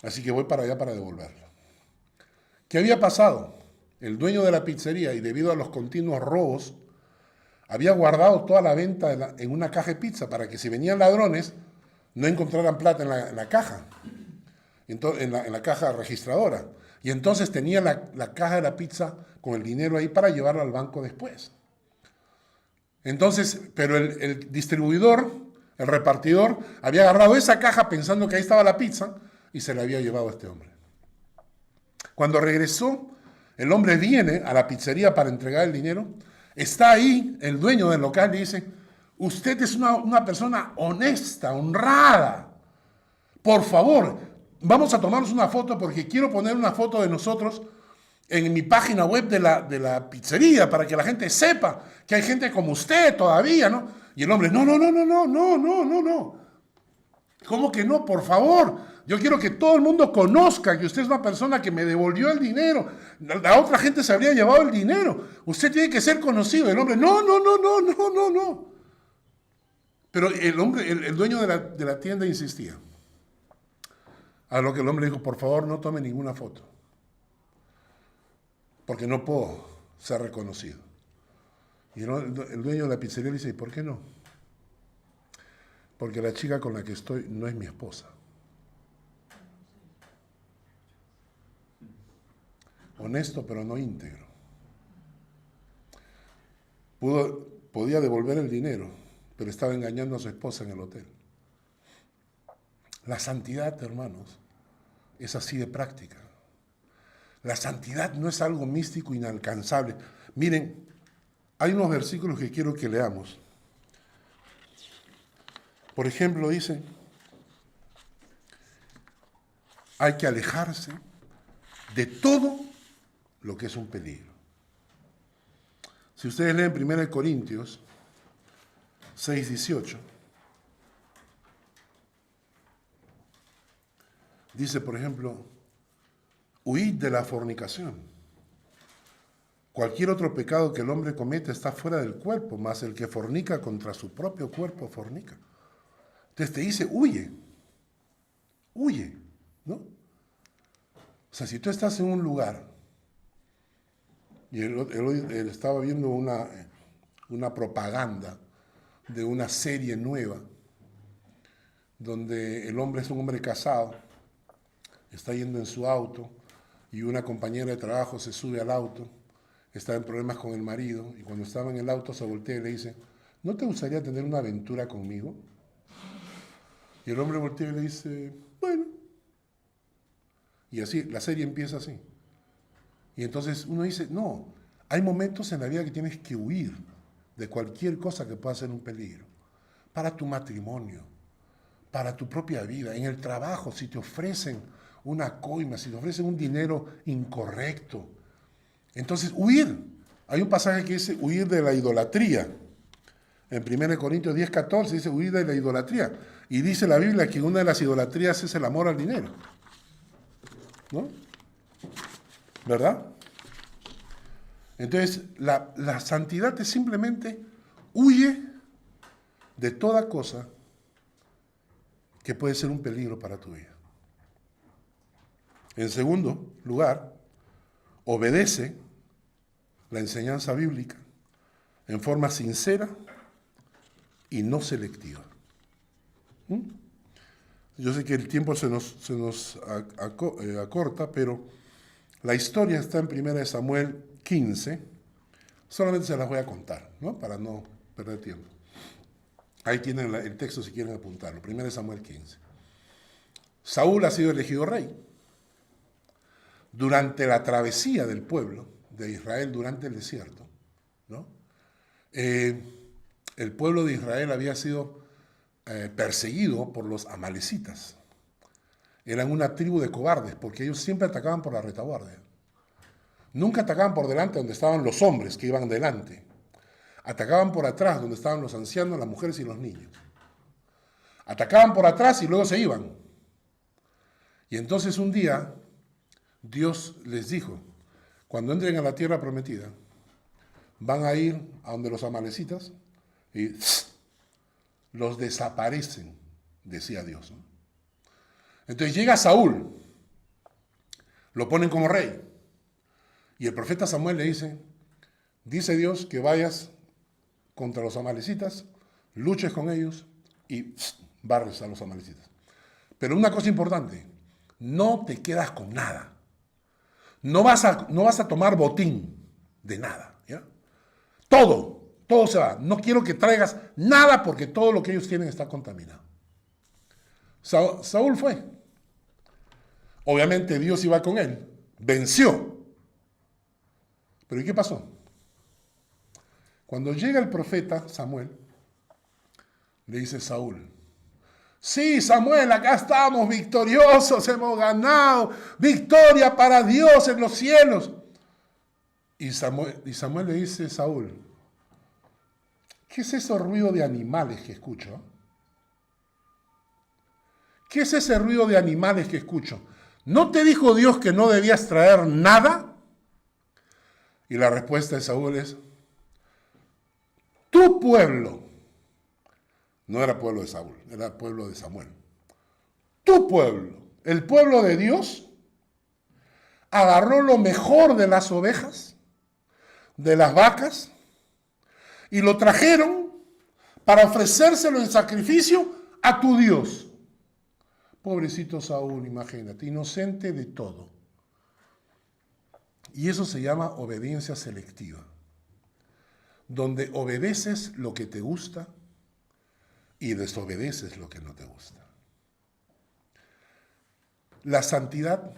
Así que voy para allá para devolverla. ¿Qué había pasado? El dueño de la pizzería, y debido a los continuos robos, había guardado toda la venta en una caja de pizza para que si venían ladrones no encontraran plata en la caja, en la caja registradora. Y entonces tenía la caja de la pizza con el dinero ahí para llevarla al banco después. Entonces, pero el distribuidor, el repartidor, había agarrado esa caja pensando que ahí estaba la pizza y se la había llevado a este hombre. Cuando regresó, el hombre viene a la pizzería para entregar el dinero. Está ahí el dueño del local y dice, usted es una persona honesta, honrada. Por favor, vamos a tomarnos una foto porque quiero poner una foto de nosotros en mi página web de la pizzería para que la gente sepa que hay gente como usted todavía, ¿no? Y el hombre, no. ¿Cómo que no? Por favor, yo quiero que todo el mundo conozca que usted es una persona que me devolvió el dinero. La otra gente se habría llevado el dinero. Usted tiene que ser conocido. El hombre, no. Pero el hombre, el dueño de la tienda insistía. A lo que el hombre dijo, por favor, no tome ninguna foto. Porque no puedo ser reconocido. Y el dueño de la pizzería le dice, ¿y por qué no? Porque la chica con la que estoy no es mi esposa. Honesto, pero no íntegro. Podía devolver el dinero, pero estaba engañando a su esposa en el hotel. La santidad, hermanos, es así de práctica. La santidad no es algo místico, inalcanzable. Miren, hay unos versículos que quiero que leamos. Por ejemplo, dice, hay que alejarse de todo lo que es un peligro. Si ustedes leen 1 Corintios 6:18, dice, por ejemplo, huid de la fornicación. Cualquier otro pecado que el hombre cometa está fuera del cuerpo, mas el que fornica contra su propio cuerpo fornica. Entonces te dice, huye, ¿no? O sea, si tú estás en un lugar, y él estaba viendo una propaganda de una serie nueva, donde el hombre es un hombre casado, está yendo en su auto, y una compañera de trabajo se sube al auto, está en problemas con el marido y cuando estaba en el auto se voltea y le dice, ¿no te gustaría tener una aventura conmigo? Y el hombre voltea y le dice, bueno. Y así, la serie empieza así. Y entonces uno dice, no, hay momentos en la vida que tienes que huir de cualquier cosa que pueda ser un peligro. Para tu matrimonio, para tu propia vida, en el trabajo, si te ofrecen una coima, si te ofrecen un dinero incorrecto. Entonces, huir. Hay un pasaje que dice huir de la idolatría. En 1 Corintios 10:14 dice huir de la idolatría. Y dice la Biblia que una de las idolatrías es el amor al dinero. ¿No? ¿Verdad? Entonces, la santidad es simplemente huye de toda cosa que puede ser un peligro para tu vida. En segundo lugar, obedece la enseñanza bíblica en forma sincera y no selectiva. Yo sé que el tiempo se nos acorta, pero la historia está en 1 Samuel 15. Solamente se las voy a contar, ¿no? Para no perder tiempo. Ahí tienen el texto si quieren apuntarlo. 1 Samuel 15. Saúl ha sido elegido rey. Durante la travesía del pueblo de Israel durante el desierto, ¿no? El pueblo de Israel había sido perseguido por los amalecitas. Eran una tribu de cobardes porque ellos siempre atacaban por la retaguardia. Nunca atacaban por delante donde estaban los hombres que iban delante. Atacaban por atrás donde estaban los ancianos, las mujeres y los niños. Atacaban por atrás y luego se iban. Y entonces un día Dios les dijo, cuando entren a la tierra prometida, van a ir a donde los amalecitas y los desaparecen, decía Dios, ¿no? Entonces llega Saúl, lo ponen como rey, y el profeta Samuel le dice Dios que vayas contra los amalecitas, luches con ellos y barres a los amalecitas. Pero una cosa importante, no te quedas con nada. No vas a tomar botín de nada, ¿ya? Todo se va. No quiero que traigas nada porque todo lo que ellos tienen está contaminado. Saúl fue. Obviamente Dios iba con él. Venció. Pero ¿y qué pasó? Cuando llega el profeta Samuel, le dice Saúl, sí, Samuel, acá estamos victoriosos, hemos ganado, victoria para Dios en los cielos. Y Samuel le dice a Saúl, ¿qué es ese ruido de animales que escucho? ¿Qué es ese ruido de animales que escucho? ¿No te dijo Dios que no debías traer nada? Y la respuesta de Saúl es, tu pueblo, no era pueblo de Saúl, era pueblo de Samuel. Tu pueblo, el pueblo de Dios, agarró lo mejor de las ovejas, de las vacas, y lo trajeron para ofrecérselo en sacrificio a tu Dios. Pobrecito Saúl, imagínate, inocente de todo. Y eso se llama obediencia selectiva, donde obedeces lo que te gusta y desobedeces lo que no te gusta. La santidad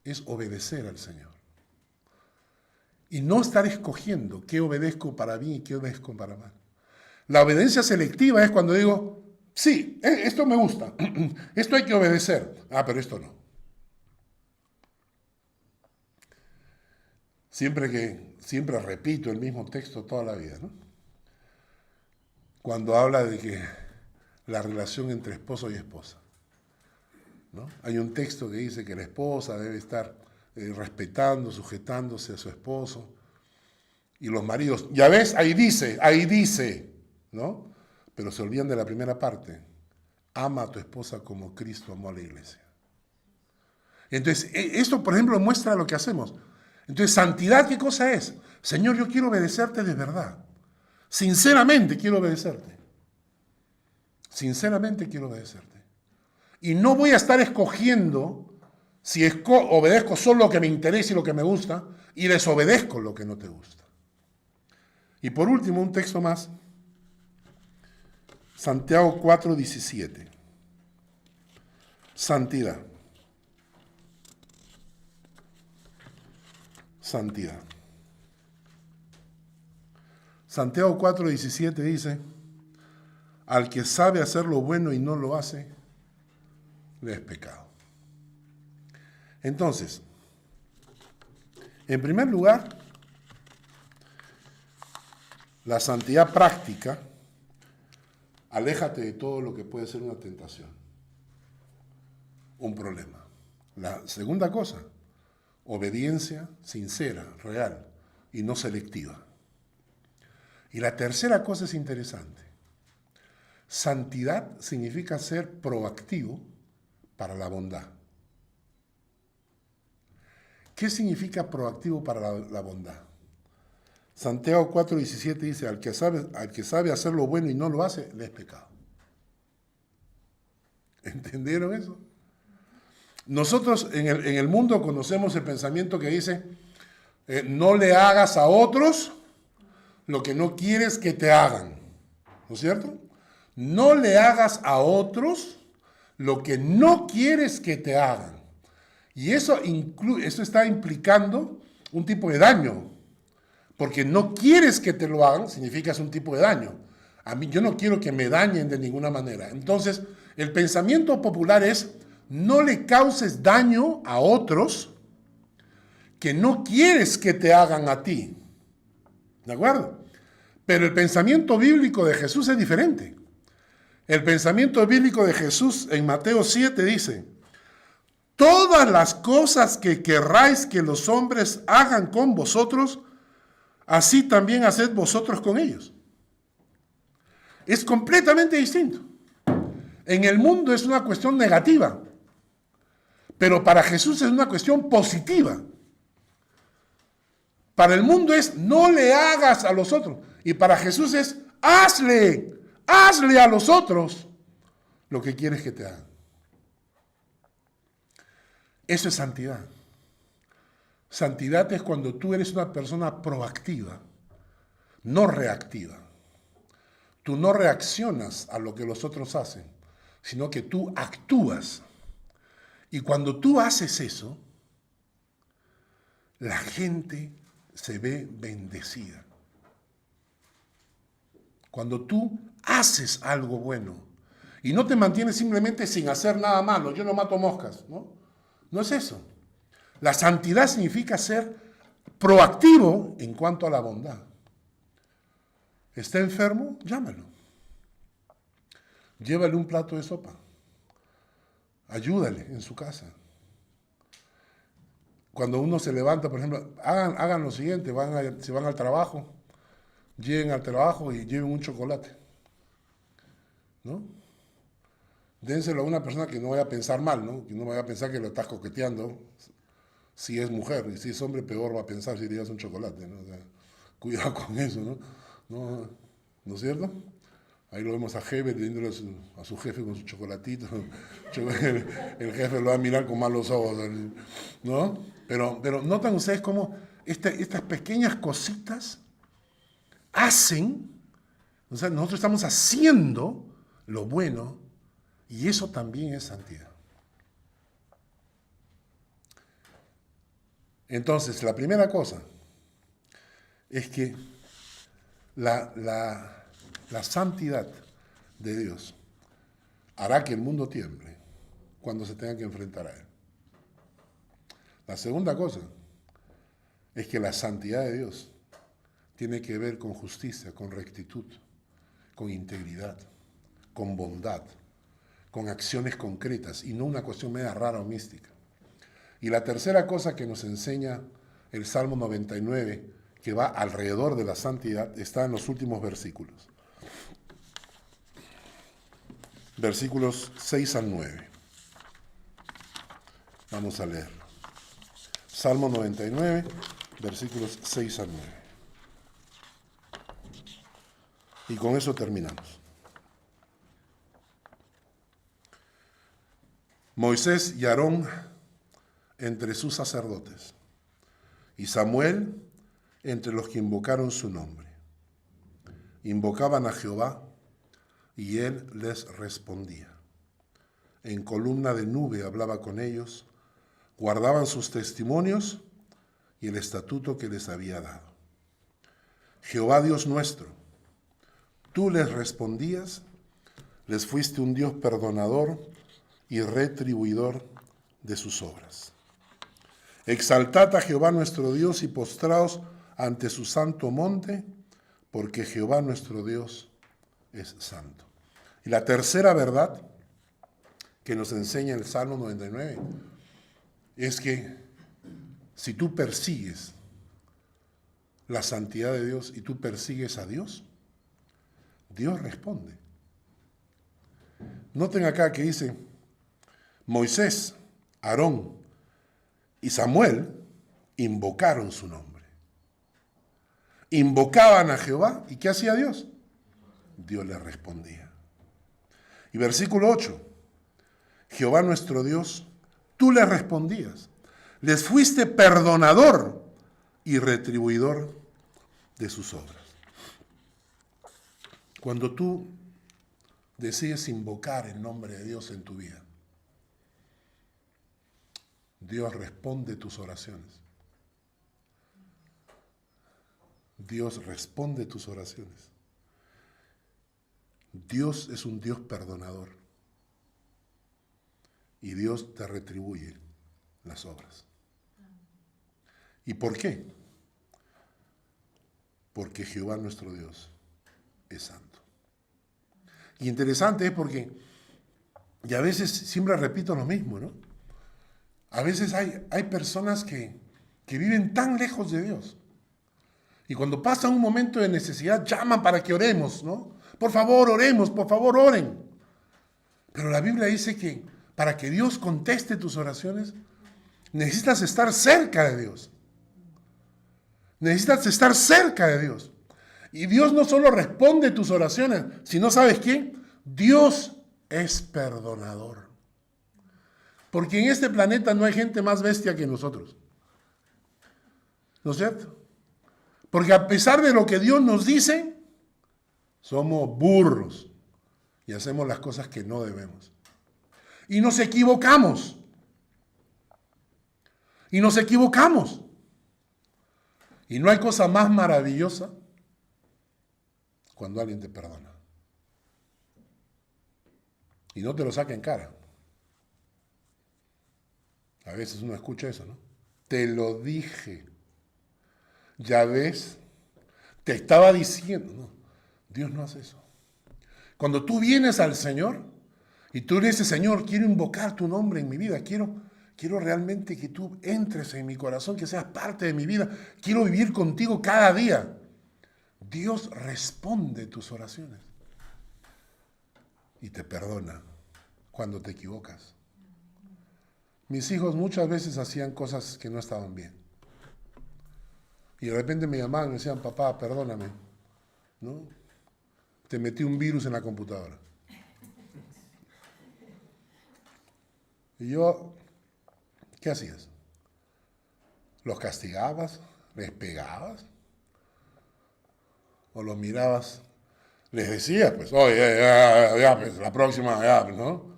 es obedecer al Señor. Y no estar escogiendo qué obedezco para bien y qué obedezco para mal. La obediencia selectiva es cuando digo, sí, esto me gusta, esto hay que obedecer, pero esto no. Siempre repito el mismo texto toda la vida, ¿no? Cuando habla de que la relación entre esposo y esposa, ¿no? Hay un texto que dice que la esposa debe estar respetando, sujetándose a su esposo, y los maridos, ya ves, ahí dice, ¿no? Pero se olvidan de la primera parte, ama a tu esposa como Cristo amó a la iglesia. Entonces, esto, por ejemplo, muestra lo que hacemos. Entonces, santidad, ¿qué cosa es? Señor, yo quiero obedecerte de verdad. Sinceramente quiero obedecerte. Sinceramente quiero obedecerte. Y no voy a estar escogiendo si obedezco solo lo que me interesa y lo que me gusta, y desobedezco lo que no te gusta. Y por último, un texto más, Santiago 4:17. Santidad. Santidad. Santiago 4:17 dice, al que sabe hacer lo bueno y no lo hace, le es pecado. Entonces, en primer lugar, la santidad práctica, aléjate de todo lo que puede ser una tentación, un problema. La segunda cosa, obediencia sincera, real y no selectiva. Y la tercera cosa es interesante. Santidad significa ser proactivo para la bondad. ¿Qué significa proactivo para la bondad? Santiago 4:17 dice, al que sabe hacer lo bueno y no lo hace, le es pecado. ¿Entendieron eso? Nosotros en el mundo conocemos el pensamiento que dice, no le hagas a otros lo que no quieres que te hagan. ¿No es cierto? No le hagas a otros lo que no quieres que te hagan. Y eso está implicando un tipo de daño. Porque no quieres que te lo hagan, significa es un tipo de daño. A mí, yo no quiero que me dañen de ninguna manera. Entonces, el pensamiento popular es, no le causes daño a otros que no quieres que te hagan a ti. ¿De acuerdo? Pero el pensamiento bíblico de Jesús es diferente. El pensamiento bíblico de Jesús en Mateo 7 dice, todas las cosas que querráis que los hombres hagan con vosotros, así también haced vosotros con ellos. Es completamente distinto. En el mundo es una cuestión negativa, pero para Jesús es una cuestión positiva. Para el mundo es no le hagas a los otros, y para Jesús es hazle a los otros lo que quieres que te hagan. Eso es santidad. Santidad es cuando tú eres una persona proactiva, no reactiva. Tú no reaccionas a lo que los otros hacen, sino que tú actúas. Y cuando tú haces eso, la gente se ve bendecida. Cuando tú haces algo bueno y no te mantienes simplemente sin hacer nada malo, yo no mato moscas, ¿no? No es eso. La santidad significa ser proactivo en cuanto a la bondad. ¿Está enfermo? Llámalo. Llévale un plato de sopa. Ayúdale en su casa. Cuando uno se levanta, por ejemplo, hagan lo siguiente, si van al trabajo, lleguen al trabajo y lleven un chocolate, ¿no? Dénselo a una persona que no vaya a pensar mal, ¿no? Que no vaya a pensar que lo estás coqueteando, si es mujer, y si es hombre, peor va a pensar si le das un chocolate, ¿no? O sea, cuidado con eso, ¿no? ¿No es cierto? Ahí lo vemos a Heber dándole a su jefe con su chocolatito. El jefe lo va a mirar con malos ojos, ¿no? Pero notan ustedes cómo estas pequeñas cositas hacen, o sea, nosotros estamos haciendo lo bueno y eso también es santidad. Entonces, la primera cosa es que la santidad de Dios hará que el mundo tiemble cuando se tenga que enfrentar a Él. La segunda cosa es que la santidad de Dios tiene que ver con justicia, con rectitud, con integridad, con bondad, con acciones concretas y no una cuestión media rara o mística. Y la tercera cosa que nos enseña el Salmo 99, que va alrededor de la santidad, está en los últimos versículos. Versículos 6 al 9. Vamos a leerlo. Salmo 99, versículos 6 al 9. Y con eso terminamos. Moisés y Aarón entre sus sacerdotes, y Samuel entre los que invocaron su nombre. Invocaban a Jehová y él les respondía. En columna de nube hablaba con ellos, guardaban sus testimonios y el estatuto que les había dado. Jehová Dios nuestro, tú les respondías, les fuiste un Dios perdonador y retribuidor de sus obras. Exaltad a Jehová nuestro Dios y postraos ante su santo monte, porque Jehová nuestro Dios es santo. Y la tercera verdad que nos enseña el Salmo 99 es que si tú persigues la santidad de Dios y tú persigues a Dios, Dios responde. Noten acá que dice, Moisés, Aarón y Samuel invocaron su nombre. Invocaban a Jehová, ¿y qué hacía Dios? Dios les respondía. Y versículo 8, Jehová nuestro Dios, tú les respondías, les fuiste perdonador y retribuidor de sus obras. Cuando tú decides invocar el nombre de Dios en tu vida, Dios responde tus oraciones. Dios responde tus oraciones. Dios es un Dios perdonador. Y Dios te retribuye las obras. ¿Y por qué? Porque Jehová nuestro Dios es santo. Y interesante es porque, y a veces siempre repito lo mismo, ¿no? A veces hay personas que viven tan lejos de Dios. Y cuando pasa un momento de necesidad, llaman para que oremos, ¿no? Por favor, oremos, por favor, oren. Pero la Biblia dice que para que Dios conteste tus oraciones, necesitas estar cerca de Dios. Necesitas estar cerca de Dios. Y Dios no solo responde tus oraciones, sino, ¿sabes qué? Dios es perdonador. Porque en este planeta no hay gente más bestia que nosotros. ¿No es cierto? Porque a pesar de lo que Dios nos dice, somos burros y hacemos las cosas que no debemos. Y nos equivocamos. Y nos equivocamos. Y no hay cosa más maravillosa cuando alguien te perdona. Y no te lo saca en cara. A veces uno escucha eso, ¿no? Te lo dije. Ya ves, te estaba diciendo. No, Dios no hace eso. Cuando tú vienes al Señor y tú le dices, Señor, quiero invocar tu nombre en mi vida, quiero realmente que tú entres en mi corazón, que seas parte de mi vida, quiero vivir contigo cada día. Dios responde tus oraciones y te perdona cuando te equivocas. Mis hijos muchas veces hacían cosas que no estaban bien. Y de repente me llamaban y me decían, papá, perdóname, ¿no? Te metí un virus en la computadora. Y yo, ¿qué hacías? ¿Los castigabas? ¿Les pegabas? ¿O los mirabas? Les decías, pues, oye, ya, pues, la próxima, ya, pues, ¿no?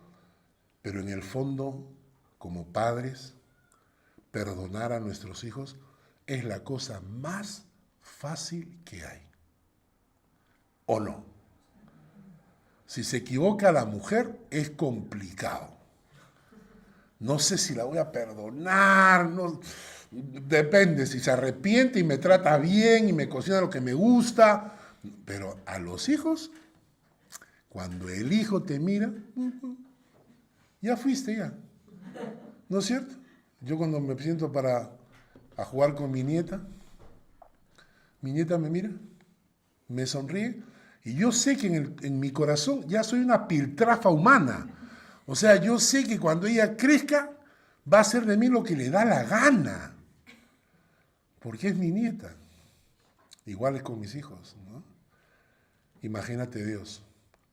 Pero en el fondo, como padres, perdonar a nuestros hijos es la cosa más fácil que hay. ¿O no? Si se equivoca la mujer, es complicado. No sé si la voy a perdonar, no, depende, si se arrepiente y me trata bien y me cocina lo que me gusta. Pero a los hijos, cuando el hijo te mira, ya fuiste ya. ¿No es cierto? Yo cuando me siento a jugar con mi nieta me mira, me sonríe, y yo sé que en mi corazón ya soy una piltrafa humana. O sea, yo sé que cuando ella crezca, va a hacer de mí lo que le da la gana. Porque es mi nieta. Igual es con mis hijos, ¿no? Imagínate Dios.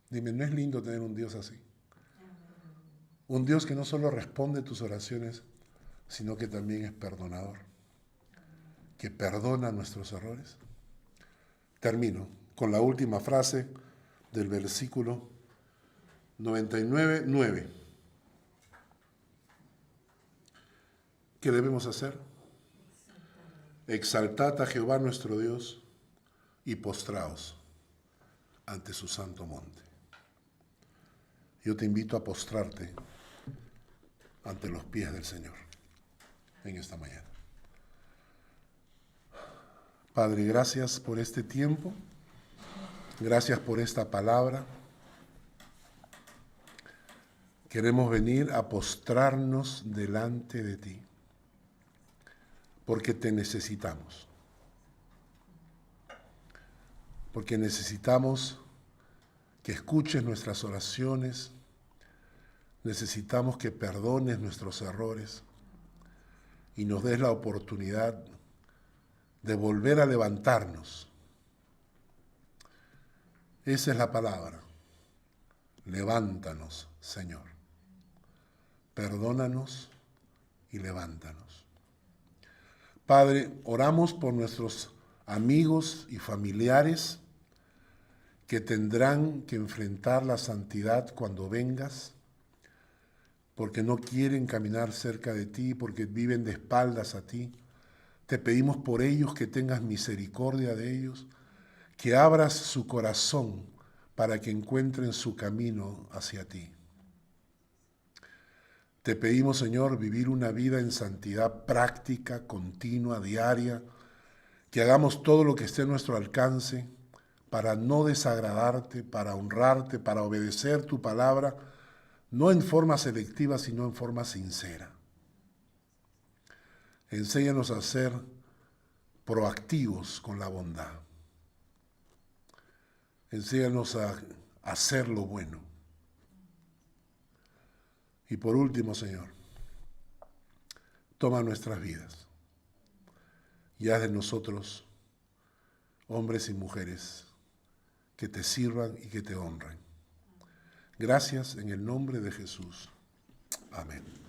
Dime, ¿no es lindo tener un Dios así? Un Dios que no solo responde tus oraciones, sino que también es perdonador. que perdona nuestros errores? Termino con la última frase del versículo 99:9. ¿Qué debemos hacer? Exaltad a Jehová nuestro Dios y postraos ante su santo monte. Yo te invito a postrarte ante los pies del Señor en esta mañana. Padre, gracias por este tiempo, gracias por esta palabra. Queremos venir a postrarnos delante de ti, porque te necesitamos. Porque necesitamos que escuches nuestras oraciones, necesitamos que perdones nuestros errores y nos des la oportunidad de volver a levantarnos. Esa es la palabra. Levántanos, Señor. Perdónanos y levántanos. Padre, oramos por nuestros amigos y familiares que tendrán que enfrentar la santidad cuando vengas, porque no quieren caminar cerca de ti, porque viven de espaldas a ti. Te pedimos por ellos que tengas misericordia de ellos, que abras su corazón para que encuentren su camino hacia ti. Te pedimos, Señor, vivir una vida en santidad práctica, continua, diaria, que hagamos todo lo que esté a nuestro alcance para no desagradarte, para honrarte, para obedecer tu palabra, no en forma selectiva, sino en forma sincera. Enséñanos a ser proactivos con la bondad. Enséñanos a hacer lo bueno. Y por último, Señor, toma nuestras vidas y haz de nosotros hombres y mujeres que te sirvan y que te honren. Gracias en el nombre de Jesús. Amén.